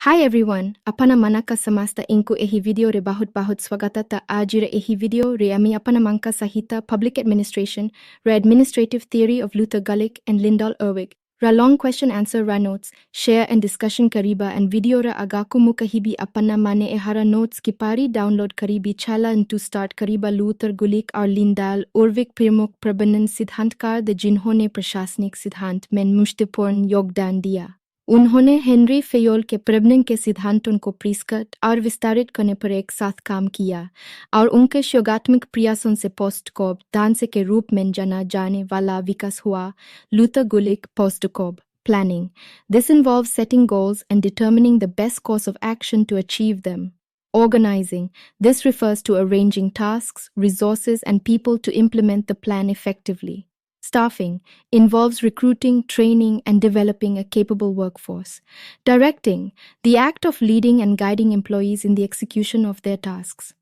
Hi everyone, apana manaka samasta inku ehi video re bahut swagatata ajira ehi video re ami apana manka sahita public administration re administrative theory of Luther Gullick and Lyndall Urwick. Ra long question answer ra notes, share and discussion kariba and video ra agaku mukahibi apana mane ehara notes kipari download karibi chala and to start kariba Luther Gullick और Lyndall Urwick प्रमुख प्रबंधन सिद्धांतकार the जिन्होंने प्रशासनिक सिद्धांत में मुश्तिपूर्ण योगदान दिया। उन्होंने हेनरी फेयोल के प्रबंधन के सिद्धांतों को परिष्कृत और विस्तारित करने पर एक साथ काम किया और उनके योगात्मक प्रयासों से पोस्ट-कोब ढांचे के रूप में जाना जाने वाला विकास हुआ Luther Gullick post-cob planning. This involves setting goals and determining the best course of action to achieve them. Organizing. This refers to arranging tasks, resources, and people to implement the plan effectively. Staffing involves recruiting, training, and developing a capable workforce. Directing, the act of leading and guiding employees in the execution of their tasks.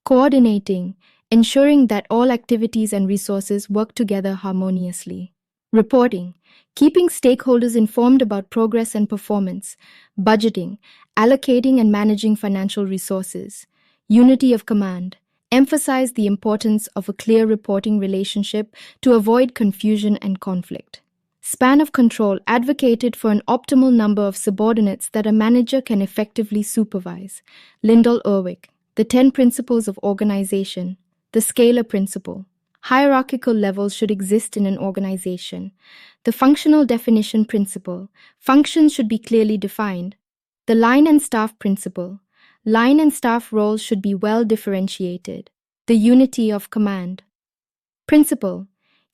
Coordinating, ensuring that all activities and resources work together harmoniously. Reporting, keeping stakeholders informed about progress and performance. Budgeting, allocating and managing financial resources. Unity of command, emphasize the importance of a clear reporting relationship to avoid confusion and conflict. Span of control advocated for an optimal number of subordinates that a manager can effectively supervise. Lyndall Urwick, the 10 Principles of Organization, the Scalar Principle. Hierarchical levels should exist in an organization. The Functional Definition Principle. Functions should be clearly defined. The Line and Staff Principle. Line and staff roles should be well differentiated. The unity of command. Principle.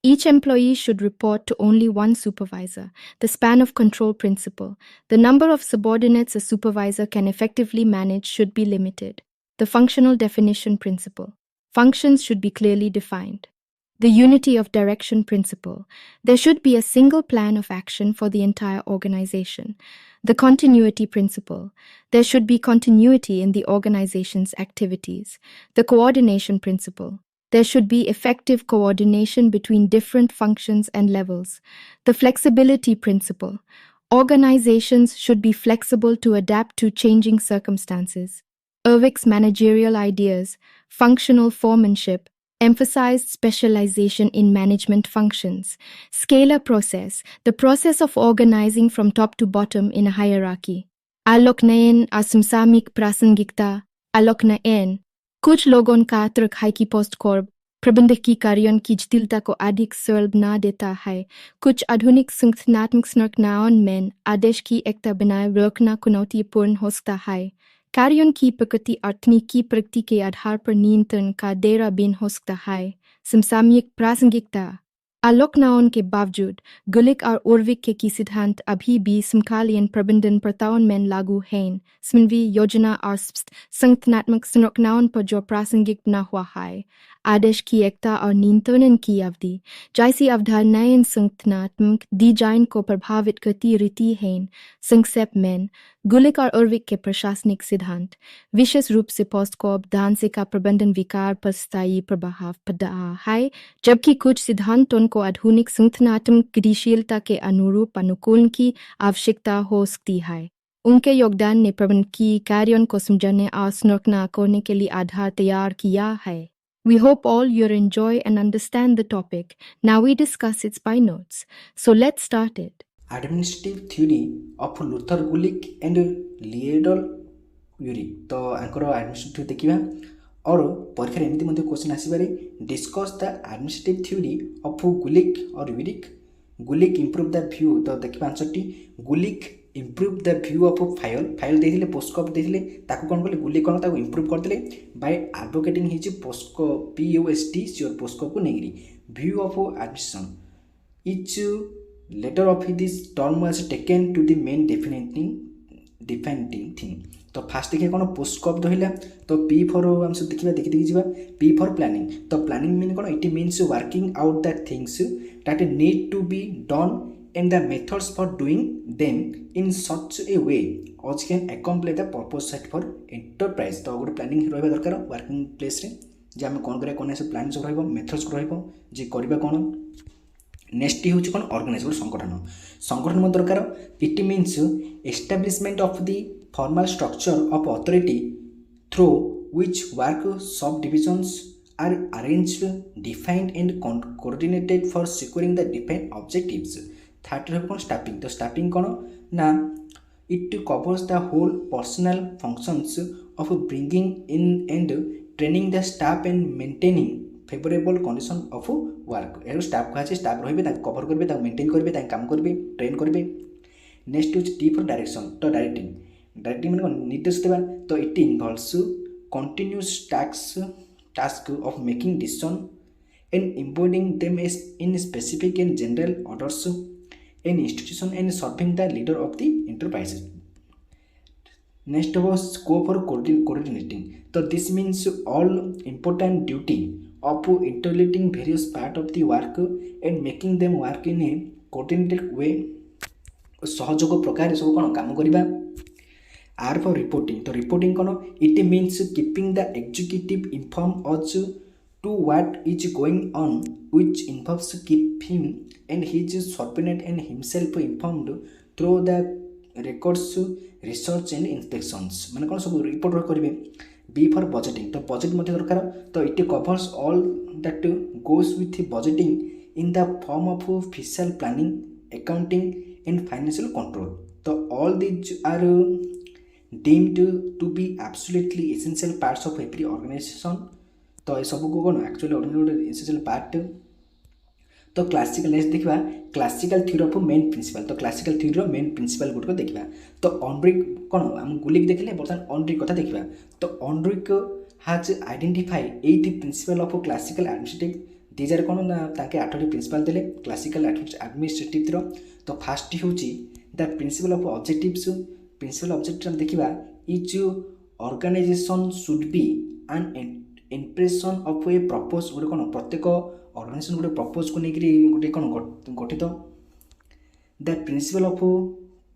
Each employee should report to only one supervisor. The span of control principle. The number of subordinates a supervisor can effectively manage should be limited. The functional definition principle. Functions should be clearly defined. The unity of direction principle. There should be a single plan of action for the entire organization. The continuity principle. There should be continuity in the organization's activities. The coordination principle. There should be effective coordination between different functions and levels. The flexibility principle. Organizations should be flexible to adapt to changing circumstances. Urwick's managerial ideas, functional foremanship, emphasized specialization in management functions. Scalar process, the process of organizing from top to bottom in a hierarchy. आलोकनयन असमसामयिक प्रासंगिकता आलोकनयन कुछ लोगों का तर्क है कि post कॉर्ब प्रबंधक की कार्यों की जटिलता को अधिक सरल बना देता है। कुछ आधुनिक संगठनात्मक संरचनाओं में आदेश की एकता बनाए रखना चुनौतीपूर्ण हो सकता है। कार्यों की प्रकृति और तकनीकी प्रगति के आधार पर नियंत्रण का दायरा भिन्न हो सकता है। समसामयिक प्रासंगिकता आलोचनाओं के बावजूद गुलिक और उर्विक के सिद्धांत अभी भी समकालीन प्रबंधन प्रथाओं में लागू हैं। समन्वय योजना और संगठनात्मक संरचनाओं पर जो प्रासंगिक बना हुआ है। आदेश की एकता और नियंत्रण की अवधि जैसी अवधारणाएं संगठनात्मक डिजाइन को प्रभावित करती रहती हैं। संक्षेप में गुलिक और उर्विक के प्रशासनिक सिद्धांत विशेष रूप से पोस्ट कॉब ढांचे का प्रबंधन विकार पर स्थायी प्रभाव पड़ा है, जबकि कुछ सिद्धांतों को आधुनिक संगठनात्मक गतिशीलता के अनुरूप अनुकूलन की आवश्यकता हो सकती है। उनके योगदान ने प्रबंधकीय कार्यों को समझने और संरचना करने के लिए आधार तैयार किया है। We hope all you enjoy and understand the topic. Now we discuss its by notes. So let's start it. Administrative theory of Luther Gullick and Lyndall Urwick तो आंकर एडमिनिस्ट्रेटिव देखिबा और परीक्षा एमती मध्ये क्वेश्चन आसीबारे discuss the administrative theory of Gulick और Urwick Gulick improve the view तो देखिबा आंसरटी Gulick improve the view of Fayol देथिले पोस्टकॉप देथिले ताकू कोन करले गुलिक कोन ताकू इंप्रूव करथिले by advocating his POSDCORB PUST सियोर पोस्टकॉप को नेगरी view of administration each letter of this term was taken to the main defining thing तो फास्ट देखिए कौन पोस्टकॉप दहिला तो P फॉर हम सब देखिबा देखि जिबा P फॉर प्लानिंग तो प्लानिंग मीन कोन it means working out the things that need to be done and the methods for doing them in such a way as can accomplish the purpose set for enterprise तो गोटे planning रहबा दरकार working place रे जे हम कोन करे कोन सब plan सब रहबो मेथड्स रहबो जे करबा कोन नेक्स्ट हूँ कौन ऑर्गेनाइजेबल संगठन संगठन दरकार it means establishment of the formal structure of authority through which work subdivisions are arranged, defined and coordinated for securing the defined objectives. Third है कौन staffing. तो staffing कौन ना it covers the whole personal functions of bringing in and training the staff and maintaining favorable condition of work. Arrow staff कहा staff रहिबे ताके cover करबे ताके maintain करबे ताके काम करबे train करबे. नेक्स्ट हूँ टी फॉर डायरेक्शन. तो डायरेक्टिंग मैंने निर्देश देवा. तो it involves continuous task of making decision and embodying them in specific and general orders an institution and serving the leader of the enterprise. Next हो scope for coordinating. तो this means all important duty of interrelating various part of the work and making them work in a coordinated way. सहयोग प्रकार सब कौन काम करवा. Are for reporting. तो reporting कौन it means keeping the executive inform as to what is going on which involves keep him and his subordinate and himself informed through the records research and inspections. माने कौन सब report करेंगे. B for budgeting. तो budget मध्य दरकार. तो it covers all that goes with budgeting in the form of physical planning, accounting and financial control. So all these are deemed to be absolutely essential parts of every organization. तो ये सब को कौन actually organization essential part. तो classical next देखा classical theory of main principle. तो classical theory main principle गुड को देखा. तो ऑनड्रिक कौन आम गुलिक देखले बर्तमान ऑनड्रिक कथा देखा. तो ऑनड्रिक has identified 8 principle of classical administrative. दीजार कौन ना ताके 8टी प्रिंसिपल देले क्लासिकल एडमिनिस्ट्रेटिव. तो फास्ट हूँ the principle of objectives. Principle objective देखा each organization should be an impression of a purpose. गोटे कौन प्रत्येक ऑर्गेनाइजेशन गोटे प्रपोज को लेकर गोटे कौन गठित. The principle of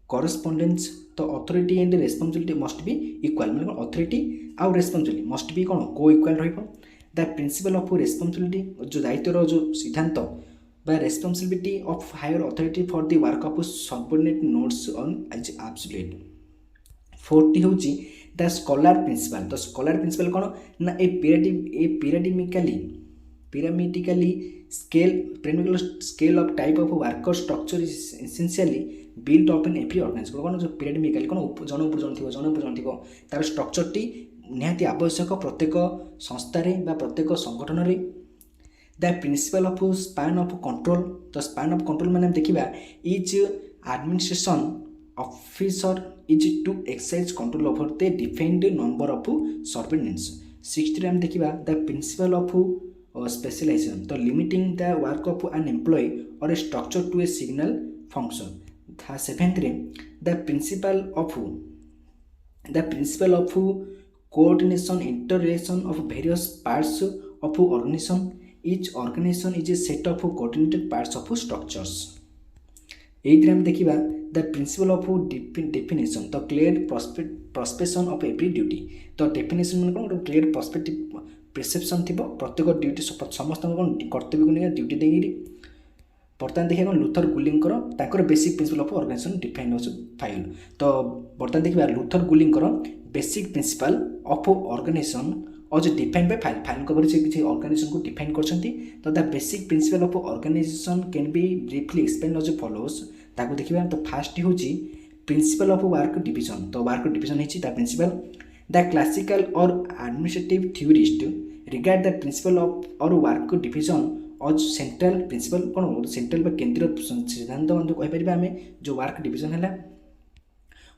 correspondence. तो authority and responsibility must be equal. मैंने कौन अथॉरिटी आउ रेस्पॉन्सिबिलिटी मस्ट बी कौन को इक्वल रहिबो. द प्रिंसिपल ऑफ रेस्पॉन्सिबिलिटी जो दायित्वर जो सिद्धांत by responsibility of higher authority for the work of subordinate nodes on is absolute. 40 होची द स्कॉलर प्रिंसिपल. तो स्कॉलर प्रिंसिपल कौन ना ए pyramidically scale of type of worker structure is essentially built up in every organization. कौन जो pyramidically कौन जन उपर जन थी तार स्ट्रक्चर टी निहाती आवश्यक प्रत्येक संस्थारे बा प्रत्येक संगठन रे. The principle of span of control. तो स्पैन ऑफ कंट्रोल मैंने देखा is administration officer is to exercise control over the defined number of subordinates. 60 आम देखा द प्रिंसिपल ऑफ स्पेशलाइजेशन. तो limiting the work of an employee or a structure to a single function. 7 the principle of coordination interrelation of various parts of organization. Each organization is a set of coordinated parts of structures. 8 आम देखा the principle of definition. तो clear perception of every duty. तो definition मैंने कौन clear perspective perception थी प्रत्येक duty समस्त कौन कर्तव्य को लेकर ड्यूटी देगी. बर्तमान देखिए कौन Luther Gulick basic principle of organisation define हो फाइल. तो बर्तमान देखिए Luther Gulick basic principle of organisation और जो डिफाइन बाय फाइल कवर से किसी ऑर्गेनाइजेशन को डिफाइन करछंती. तो the basic principle of organisation can be briefly explain as follows. ताको देखिबा. तो फास्ट होची प्रिंसिपल ऑफ वर्क डिवीजन. तो वर्क डिवीजन हिची द प्रिंसिपल. द क्लासिकल और administrative theorist regard the principle of और वर्क डिवीजन और सेंट्रल प्रिंसिपल कौन सेंट्रल बा केंद्रीय सिद्धांत बंधु कहि परिबा हमें जो वर्क डिवीजन है.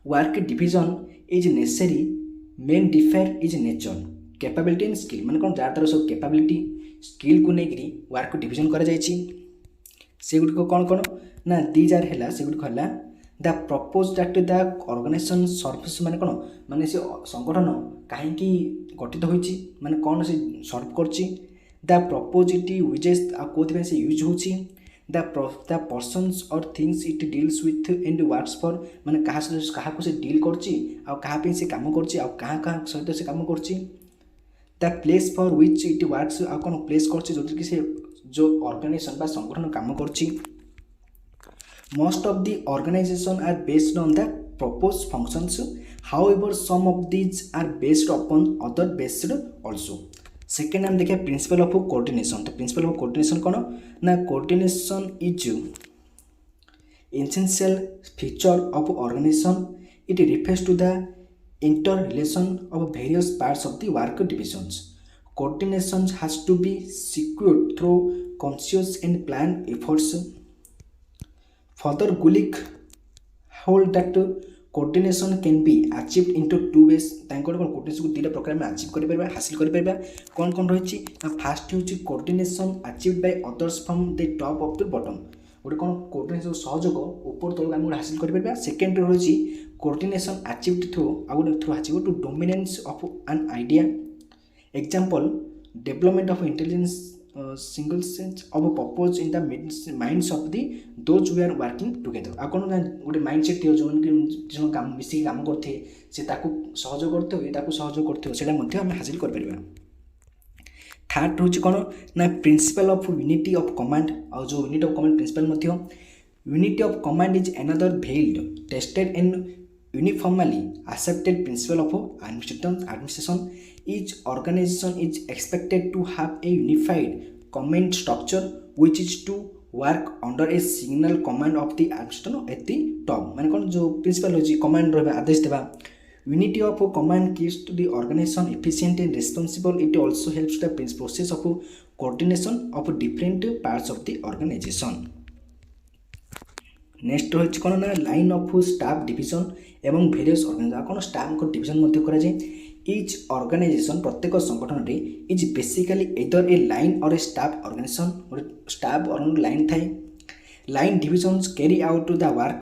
Work division is necessary men differ is nature capability and skill. मैंने कौन जार सब कैपेबिलिटी स्किल को लेकर वर्क डिवीजन करा जायछि. से गुड को कौन ना दीज आर है से गुड है the propose that the organisation service. माने कौन माने से संगठन कहीं गठित होइछि माने कौन से सर्व करछि. द प्रपोजिटी यूजेस आ कोथि से यूज होछि. द पर्सन्स और things it deals with and works for. माने कहा को से डील करछि आ कहा पे से काम करछि आ कहा सहित से काम करछि. The place for which it works आ कौन प्लेस करछि जो कि से जो ऑर्गेनाइजेशन बा संगठन काम करछि. Most of the organisation are based on the propose functions. However, some of these are based upon other based also. Second हम देखिए प्रिंसिपल ऑफ कोऑर्डिनेशन। तो प्रिंसिपल ऑफ कोऑर्डिनेशन कौन ना coordination is essential feature of organization. It refers to the interrelation of various parts of the work divisions. Coordination has to be secured through conscious and planned efforts. Further, Gullick hold that coordination can be achieved into two ways. तांकर coordination को दुटा प्रकार में achieve कर परबा हासिल कर परबा कोन कोन रहिछि first होछि coordination achieved by orders from the top of the bottom गोटे कोन कोऑर्डिनेशन सहयोग ऊपर तल हम हासिल कर परबा सेकंड रहिछि coordination achieved through out through achieve to dominance of an idea example development of intelligence single sense of a purpose in the minds of the those who are working together आ कोन गोटे mindset थियो zone कि जो काम मिसी काम करथे से ताकू सहयोग करथे ए ताकू सहयोग करथे सेटा मध्ये हम हासिल कर परबा थर्ड होची कोन ना principle of unity of command आ जो यूनिटी ऑफ कमांड प्रिंसिपल मध्ये unity of command is another veiled tested and uniformly accepted principle of administration. Each organization is expected to have a unified command structure which is to work under a single command of the administration at the top. माने कौन जो principal होची command रहबा आदेश देबा unity of command keeps to the organization efficient and responsible. It also helps the process of coordination of different parts of the organization. Next होची कोन ना line of staff division एवं वेरियस ऑर्गेनाइजेशन कोन staff को division मध्ये करा जाय each organization प्रत्येक संगठन रे is basically either a line or a staff organization or staff or line थाए line divisions carry out the work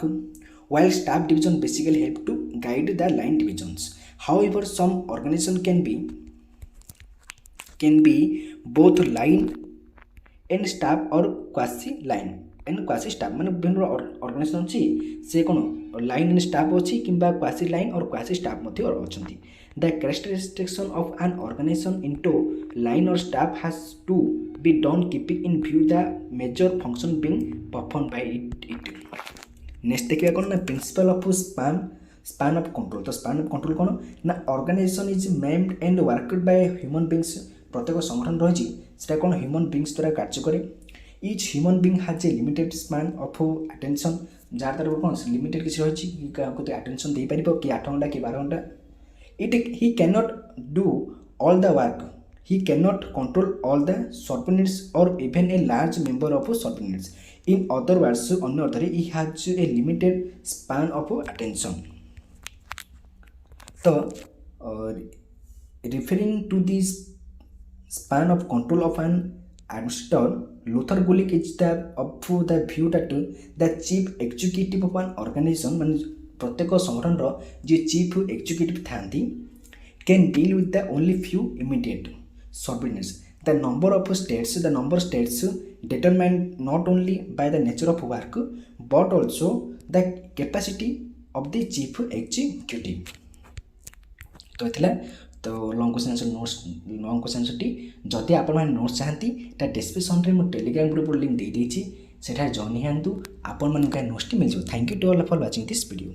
while staff division basically help to guide the line divisions. However, some organization can be both line and staff or quasi line and quasi staff माने विभिन्न organisation अछि से कोन line and staff अछि किबा quasi line और quasi staff मध्ये अछंती. The characterization of an organization into line or staff has to be done keeping in view the major function being performed by it. Next देखिए कोन ना principle of span of control. तो span of control कोन ना organization is manned and worked by human beings. प्रत्येक संगठन रहिछि सेटा कोन human beings द्वारा कार्य करे. Each human being has a limited span of attention. Jar तरफ कोन लिमिटेड किछ रहिछि कि अटेंशन दे परिबो कि 8 घंटा कि 12 घंटा. He cannot do all the work. He cannot control all the subordinates or even a large number of subordinates. In other words, he has a limited span of attention. So, referring to this span of control of an administrator, Luther Gullick is of the view that the chief executive of an organization, प्रत्येक संगठन जे chief executive थांती can deal with the only few immediate subordinates. The number of states determined not only by the nature of work but also the capacity of the chief executive. तो एथला तो long question answer जदि आपण माने notes चाहती ता description रे मो टेलीग्राम ग्रुप लिंक दे देछि सेठा जॉइन हंतु आपण मन का नोट्स मिल जो. Thank you to all for watching this video.